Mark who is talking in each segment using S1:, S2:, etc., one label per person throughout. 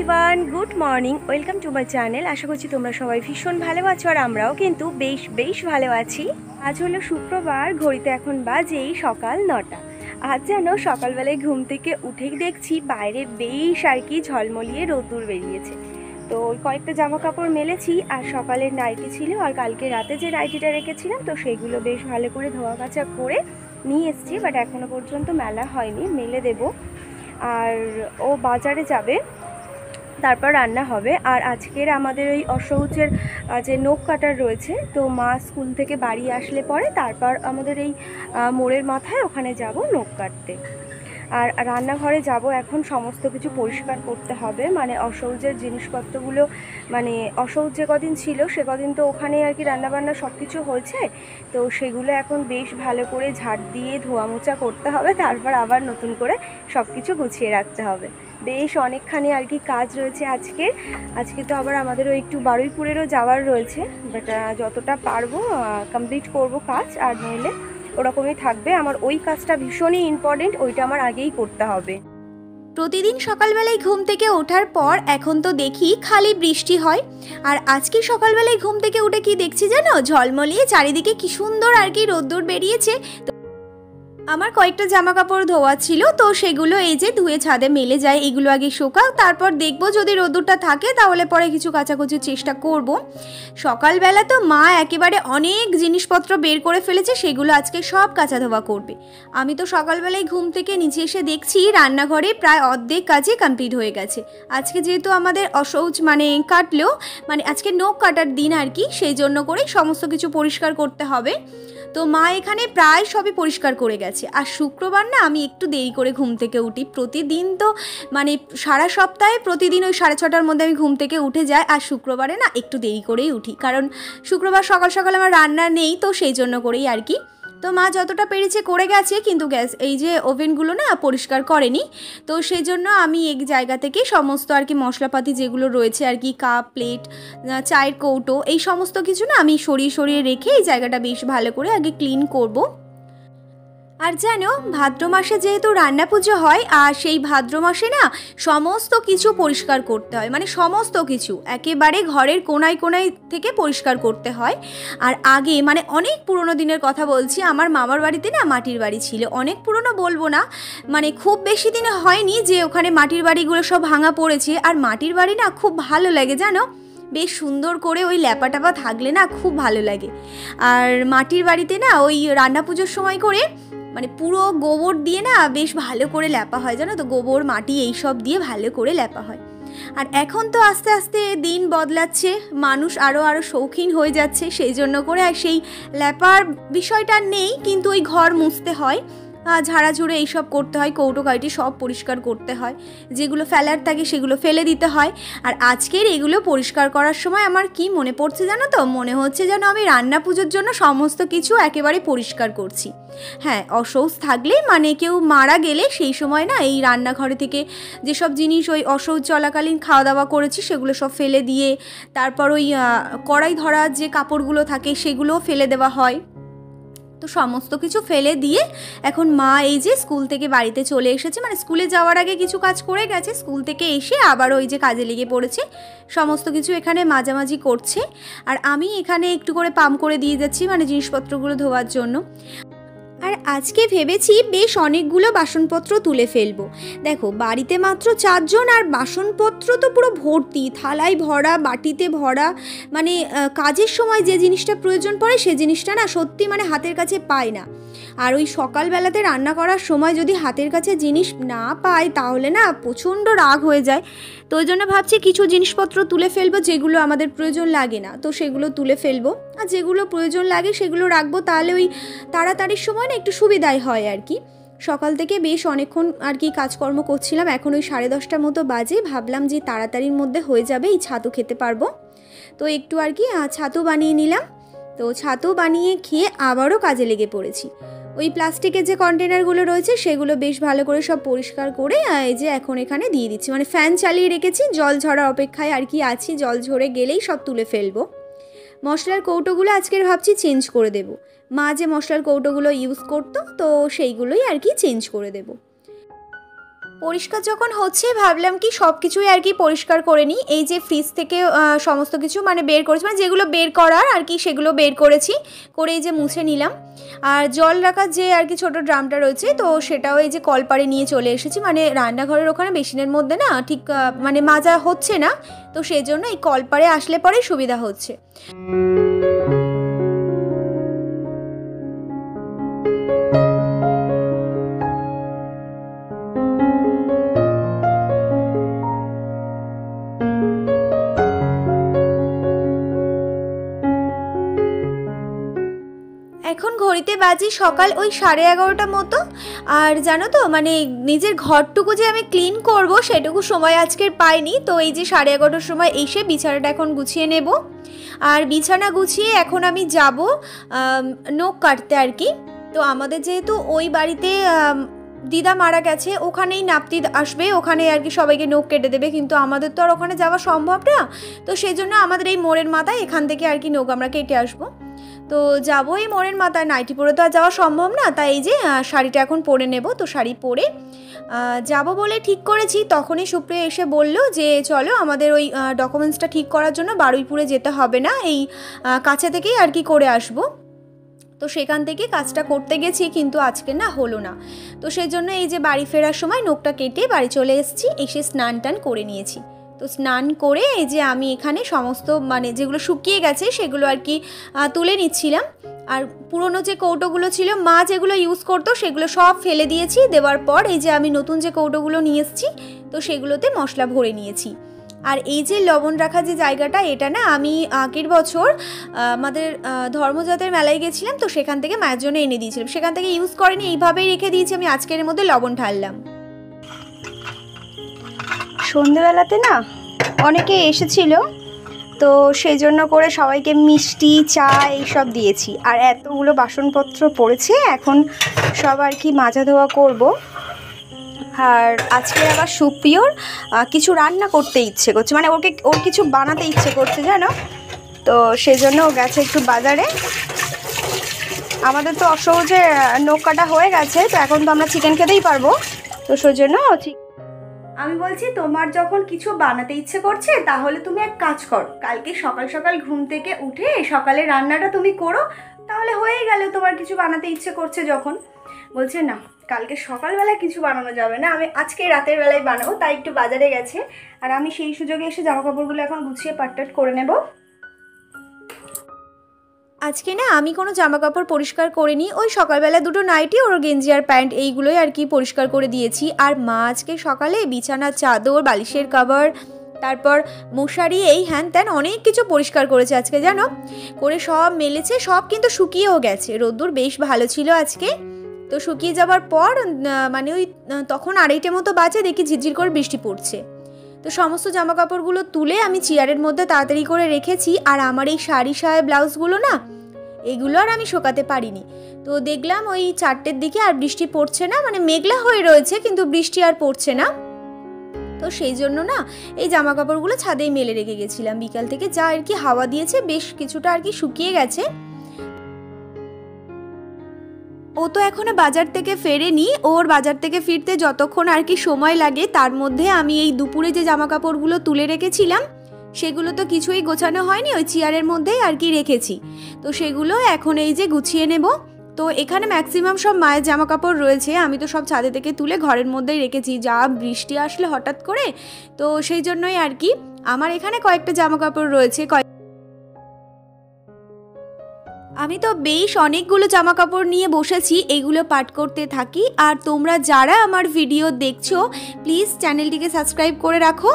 S1: Everyone, good morning, welcome to my channel. আশা করছি তোমরা সবাই ভীষণ ভালো আছো আর আমরাও কিন্তু বেশ ভালো আছি। আজ হলো শুক্রবার, ঘড়িতে এখন বাজেই সকাল 9টা। আজ যেন সকালবেলায় ঘুম থেকে উঠেই দেখছি বাইরে বেশ আর কি ঝলমলিয়ে রোদ্দুর বেরিয়েছে। তো কয়েকটা জামা কাপড় মেলেছি আর সকালের নাইটি ছিল আর কালকে রাতে যে নাইটিটা রেখেছিলাম তো সেগুলো বেশ ভালো করে ধোয়া কাচা করে নিয়ে এসেছি, বাট এখনও পর্যন্ত মেলা হয়নি, মেলে দেবো। আর ও বাজারে যাবে, তারপর রান্না হবে। আর আজকের আমাদের ওই অসৌচের যে নখ কাটার রয়েছে, তো মা স্কুল থেকে বাড়ি আসলে পরে তারপর আমাদের এই মোড়ের মাথায় ওখানে যাব নখ কাটতে। আর রান্নাঘরে যাব, এখন সমস্ত কিছু পরিষ্কার করতে হবে, মানে অসৌচের জিনিসপত্রগুলো, মানে অসৌচ যে কদিন ছিল সে কদিন তো ওখানে আর কি রান্নাবান্না সব কিছু হয়েছে, তো সেগুলো এখন বেশ ভালো করে ঝাড় দিয়ে ধোয়া মোছা করতে হবে, তারপর আবার নতুন করে সব কিছু গুছিয়ে রাখতে হবে। বেশ অনেকখানি আর কি কাজ রয়েছে আজকে তো আবার আমাদেরও একটু বারুইপুরেরও যাওয়ার রয়েছে, বাট যতটা পারবো কমপ্লিট করব কাজ, আর নইলে ওরকমই থাকবে। আমার ওই কাজটা ভীষণই ইম্পর্টেন্ট, ওইটা আমার আগেই করতে হবে।
S2: প্রতিদিন সকালবেলায় ঘুম থেকে ওঠার পর এখন তো দেখি খালি বৃষ্টি হয়, আর আজকে সকালবেলায় ঘুম থেকে উঠে কি দেখছি জানো, ঝলমলিয়ে চারিদিকে কি সুন্দর আর কি রোদ্দুর বেরিয়েছে। আমার কয়েকটা জামা কাপড় ধোয়া ছিল, তো সেগুলো এই যে ধুয়ে ছাদে মেলে যায়, এগুলো আগে শোকাক, তারপর দেখবো যদি রোদ্দুরটা থাকে তাহলে পরে কিছু কাচাকুচির চেষ্টা করব। সকালবেলা তো মা একেবারে অনেক জিনিসপত্র বের করে ফেলেছে, সেগুলো আজকে সব কাচা ধোয়া করবে। আমি তো সকালবেলায় ঘুম থেকে নিচে এসে দেখছি রান্নাঘরে প্রায় অর্ধেক কাজই কমপ্লিট হয়ে গেছে। আজকে যেহেতু আমাদের অসৌচ মানে কাটলেও, মানে আজকে নখ কাটার দিন আর কি, সেই জন্য করেই সমস্ত কিছু পরিষ্কার করতে হবে। তো মা এখানে প্রায় সবই পরিষ্কার করে গেছে। আর শুক্রবার না আমি একটু দেরি করে ঘুম থেকে উঠি, প্রতিদিন তো মানে সারা সপ্তাহে প্রতিদিন ওই 6:30টার মধ্যে আমি ঘুম থেকে উঠে যাই, আর শুক্রবারে না একটু দেরি করেই উঠি, কারণ শুক্রবার সকাল সকাল আমার রান্না নেই, তো সেই জন্য করেই আর কি। তো মা যতটা পেরেছে করে গেছে, কিন্তু এই যে ওভেনগুলো না পরিষ্কার করেনি, তো সেই জন্য আমি এক জায়গা থেকে সমস্ত আর কি মশলাপাতি যেগুলো রয়েছে আর কি, কাপ প্লেট চায়ের কৌটো, এই সমস্ত কিছু না আমি সরিয়ে রেখে এই জায়গাটা বেশ ভালো করে আগে ক্লিন করব। আর জানো, ভাদ্র মাসে যেহেতু রান্না পুজো হয়, আর সেই ভাদ্র মাসে না সমস্ত কিছু পরিষ্কার করতে হয়, মানে সমস্ত কিছু একেবারে ঘরের কোনায় থেকে পরিষ্কার করতে হয়। আর আগে মানে অনেক পুরনো দিনের কথা বলছি, আমার মামার বাড়িতে না মাটির বাড়ি ছিল, অনেক পুরনো বলবো না, মানে খুব বেশি দিনে হয়নি যে ওখানে মাটির বাড়িগুলো সব ভাঙা পড়েছে। আর মাটির বাড়ি না খুব ভালো লাগে জানো, বেশ সুন্দর করে ওই ল্যাপা টাপা থাকলে না খুব ভালো লাগে। আর মাটির বাড়িতে না ওই রান্না পুজোর সময় করে মানে পুরো গোবর দিয়ে না বেশ ভালো করে ল্যাপা হয়, জানো তো, গোবর মাটি এইসব দিয়ে ভালো করে ল্যাপা হয়। আর এখন তো আস্তে আস্তে দিন বদলাচ্ছে, মানুষ আরও শৌখিন হয়ে যাচ্ছে, সেই জন্য করে আর সেই ল্যাপার বিষয়টা নেই, কিন্তু ওই ঘর মুছতে হয়, ঝাড়াঝুড়ে এইসব করতে হয়, কৌটো কাইটি সব পরিষ্কার করতে হয়, যেগুলো ফেলার থাকে সেগুলো ফেলে দিতে হয়। আর আজকের এগুলো পরিষ্কার করার সময় আমার কি মনে পড়ছে জানো তো, মনে হচ্ছে যেন আমি রান্না পুজোর জন্য সমস্ত কিছু একেবারে পরিষ্কার করছি। হ্যাঁ, অসৌচ থাকলে মানে কেউ মারা গেলে সেই সময় না এই রান্নাঘরে থেকে যেসব জিনিস ওই অসৌচ চলাকালীন খাওয়া দাওয়া করেছি সেগুলো সব ফেলে দিয়ে, তারপর ওই কড়াই ধরা যে কাপড়গুলো থাকে সেগুলোও ফেলে দেওয়া হয়। তো সমস্ত কিছু ফেলে দিয়ে এখন মা এই যে স্কুল থেকে বাড়িতে চলে এসেছে, মানে স্কুলে যাওয়ার আগে কিছু কাজ করে গেছে, স্কুল থেকে এসে আবার ওই যে কাজে লেগে পড়েছে, সমস্ত কিছু এখানে মাঝামাঝি করছে। আর আমি এখানে একটু করে পাম্প করে দিয়ে যাচ্ছি, মানে জিনিসপত্রগুলো ধোয়ার জন্য। আর আজকে ভেবেছি বেশ অনেকগুলো বাসনপত্র তুলে ফেলবো। দেখো, বাড়িতে মাত্র 4 জন, আর বাসনপত্র তো পুরো ভর্তি, থালায় ভরা, বাটিতে ভরা, মানে কাজের সময় যে জিনিসটা প্রয়োজন পড়ে সে জিনিসটা না সত্যি মানে হাতের কাছে পায় না। আর ওই সকালবেলাতে রান্না করার সময় যদি হাতের কাছে জিনিস না পাই তাহলে না প্রচণ্ড রাগ হয়ে যায়। তো ওই জন্য ভাবছি কিছু জিনিসপত্র তুলে ফেলবো, যেগুলো আমাদের প্রয়োজন লাগে না তো সেগুলো তুলে ফেলবো, আর যেগুলো প্রয়োজন লাগে সেগুলো রাখবো, তাহলে ওই তাড়াতাড়ির সময় না একটু সুবিধাই হয় আর কি। সকাল থেকে বেশ অনেকক্ষণ আর কি কাজকর্ম করছিলাম, এখন ওই 10:30টার মতো বাজে, ভাবলাম যে তাড়াতাড়ির মধ্যে হয়ে যাবে, এই ছাতু খেতে পারবো। তো একটু আর কি ছাতু বানিয়ে নিলাম, তো ছাতু বানিয়ে খেয়ে আবারও কাজে লেগে পড়েছি। ওই প্লাস্টিকের যে কন্টেনারগুলো রয়েছে সেগুলো বেশ ভালো করে সব পরিষ্কার করে এই যে এখন এখানে দিয়ে দিচ্ছি, মানে ফ্যান চালিয়ে রেখেছি, জল ঝরার অপেক্ষায় আর কি আছি, জল ঝরে গেলেই সব তুলে ফেলবো। মশলার কৌটোগুলো আজকের ভাবছি চেঞ্জ করে দেব, মা যে মশলার কৌটোগুলো ইউজ করতো তো সেইগুলোই আর কি চেঞ্জ করে দেব। পরিষ্কার যখন হচ্ছে ভাবলাম কি সব কিছুই আর কি পরিষ্কার করে নিই। এই যে ফ্রিজ থেকে সমস্ত কিছু মানে বের করেছি, মানে যেগুলো বের করার আর কি সেগুলো বের করেছি, করে এই যে মুছে নিলাম। আর জল রাখার যে আর কি ছোটো ড্রামটা রয়েছে তো সেটাও এই যে কলপাড়ে নিয়ে চলে এসেছি, মানে রান্নাঘরের ওখানে বেসিনের মধ্যে না ঠিক মানে মাজা হচ্ছে না, তো সেই জন্য এই কলপাড়ে আসলে পরেই সুবিধা হচ্ছে। এখন ঘড়িতে বাজে সকাল ওই 11:30 মতো। আর জানো তো মানে নিজের ঘরটুকু যে আমি ক্লিন করব সেটুকু সময় আজকের পাইনি। তো এই যে 11:30 সময় এসে বিছানাটা এখন গুছিয়ে নেব। আর বিছানা গুছিয়ে এখন আমি যাব নখ কাটতে আর কি। তো আমাদের যেহেতু ওই বাড়িতে দিদা মারা গেছে, ওখানেই নাপতি আসবে, ওখানে আর কি সবাইকে নখ কেটে দেবে, কিন্তু আমাদের তো আর ওখানে যাওয়া সম্ভব না। তো সেই জন্য আমাদের এই মোড়ের মাথায় এখান থেকে আর কি নখ আমরা কেটে আসবো। তো যাবো এই মোড়ের মাথায়, নাইটি পরে তো আর যাওয়া সম্ভব না, তাই এই যে শাড়িটা এখন পরে নেব। তো শাড়ি পরে যাব বলে ঠিক করেছি, তখনই সুপ্রিয়া এসে বলল যে চলো আমাদের ওই ডকুমেন্টসটা ঠিক করার জন্য বারুইপুরে যেতে হবে না, এই কাছে থেকেই আর কি করে আসবো। তো সেখান থেকে কাজটা করতে গেছি, কিন্তু আজকে না হলো না। তো সেই জন্য এই যে বাড়ি ফেরার সময় নখটা কেটে বাড়ি চলে এসেছি, এসে স্নান টান করে নিয়েছি। তো স্নান করে এই যে আমি এখানে সমস্ত মানে যেগুলো শুকিয়ে গেছে সেগুলো আর কি তুলে নিচ্ছিলাম। আর পুরনো যে কৌটোগুলো ছিল মা যেগুলো ইউজ করতো সেগুলো সব ফেলে দিয়েছি। দেওয়ার পর এই যে আমি নতুন যে কৌটোগুলো নিয়ে এসেছি তো সেগুলোতে মশলা ভরে নিয়েছি। আর এই যে লবণ রাখা যে জায়গাটা, এটা না আমি আগের বছর আমাদের ধর্মজাতের মেলায় গেছিলাম, তো সেখান থেকে মায়ের জন্য এনে দিয়েছিলাম, সেখান থেকে ইউজ করিনি, এইভাবেই রেখে দিয়েছি। আমি আজকের মধ্যে লবণ ঢাললাম।
S1: সন্ধেবেলাতে না অনেকে এসেছিল, তো সেই জন্য করে সবাইকে মিষ্টি চা এইসব দিয়েছি। আর এতগুলো বাসনপত্র পড়েছে, এখন সব আর কি মাজা ধোয়া করব। আর আজকে আবার সুপ্রিয়র কিছু রান্না করতে ইচ্ছে করছে, মানে ওর কিছু বানাতে ইচ্ছে করছে জানো। তো সেই জন্য ও গেছে একটু বাজারে। আমাদের তো অসহজে নখ কাটা হয়ে গেছে, তো এখন তো আমরা চিকেন খেতেই পারবো। তো সেই জন্য আমি বলছি তোমার যখন কিছু বানাতে ইচ্ছে করছে তাহলে তুমি এক কাজ করো, কালকে সকাল সকাল ঘুম থেকে উঠে সকালে রান্নাটা তুমি করো, তাহলে হয়েই গেল। তোমার কিছু বানাতে ইচ্ছে করছে যখন। বলছে না কালকে সকালবেলায় কিছু বানানো যাবে না, আমি আজকে রাতের বেলায় বানাবো, তাই একটু বাজারে গেছে। আর আমি সেই সুযোগে এসে জামা কাপড়গুলো এখন গুছিয়ে পাটটাট করে নেব।
S2: আজকে না আমি কোনো জামা কাপড় পরিষ্কার করিনি, ওই সকালবেলা দুটো নাইটি ওর গেঞ্জি আর প্যান্ট এইগুলোই আর কি পরিষ্কার করে দিয়েছি। আর মা আজকে সকালে বিছানার চাদর, বালিশের কভার, তারপর মশারি, এই হ্যান ত্যান অনেক কিছু পরিষ্কার করেছে আজকে জানো, করে সব মেলেছে, সব কিন্তু শুকিয়েও গেছে। রোদ্দুর বেশ ভালো ছিল আজকে। তো শুকিয়ে যাওয়ার পর মানে ওই তখন 2:30 মতো বাজে, দেখি ঝিরঝির করে বৃষ্টি পড়ছে। তো সমস্ত জামা কাপড়গুলো তুলে আমি চেয়ারের মধ্যে তাড়াতাড়ি করে রেখেছি। আর আমার এই শাড়ি সায়া ব্লাউজগুলো না এগুলো আর আমি শোকাতে পারিনি। তো দেখলাম ওই 4টের দিকে আর বৃষ্টি পড়ছে না, মানে মেঘলা হয়ে রয়েছে কিন্তু বৃষ্টি আর পড়ছে না। তো সেই জন্য না এই জামা কাপড়গুলো ছাদেই মেলে রেখে গেছিলাম। বিকাল থেকে যা আর কি হাওয়া দিয়েছে বেশ কিছুটা আর কি শুকিয়ে গেছে। ও তো এখনো বাজার থেকে ফেরেনি, ওর বাজার থেকে ফিরতে যতক্ষণ আর কি সময় লাগে তার মধ্যে আমি এই দুপুরে যে জামা কাপড়গুলো তুলে রেখেছিলাম সেগুলো তো কিছুই গোছানো হয়নি, ওই চেয়ারের মধ্যেই আর কি রেখেছি। তো সেগুলো এখন এই যে গুছিয়ে নেব। তো এখানে ম্যাক্সিমাম সব মায়ের জামা কাপড় রয়েছে, আমি তো সব ছাদে থেকে তুলে ঘরের মধ্যেই রেখেছি, যা বৃষ্টি আসলে হঠাৎ করে, তো সেই জন্যই আর কি আমার এখানে কয়েকটা জামা কাপড় রয়েছে। আমি তো বেশ অনেকগুলো জামা কাপড় নিয়ে বসেছি, এগুলো পাঠ করতে থাকি। আর তোমরা যারা আমার ভিডিও দেখছো প্লিজ চ্যানেলটিকে সাবস্ক্রাইব করে রাখো।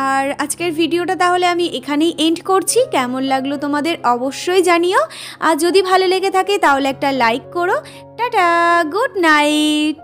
S2: আর আজকের ভিডিওটা তাহলে আমি এখানেই এন্ড করছি। কেমন লাগলো তোমাদের অবশ্যই জানিও, আর যদি ভালো লেগে থাকে তাহলে একটা লাইক করো। Tata, good night.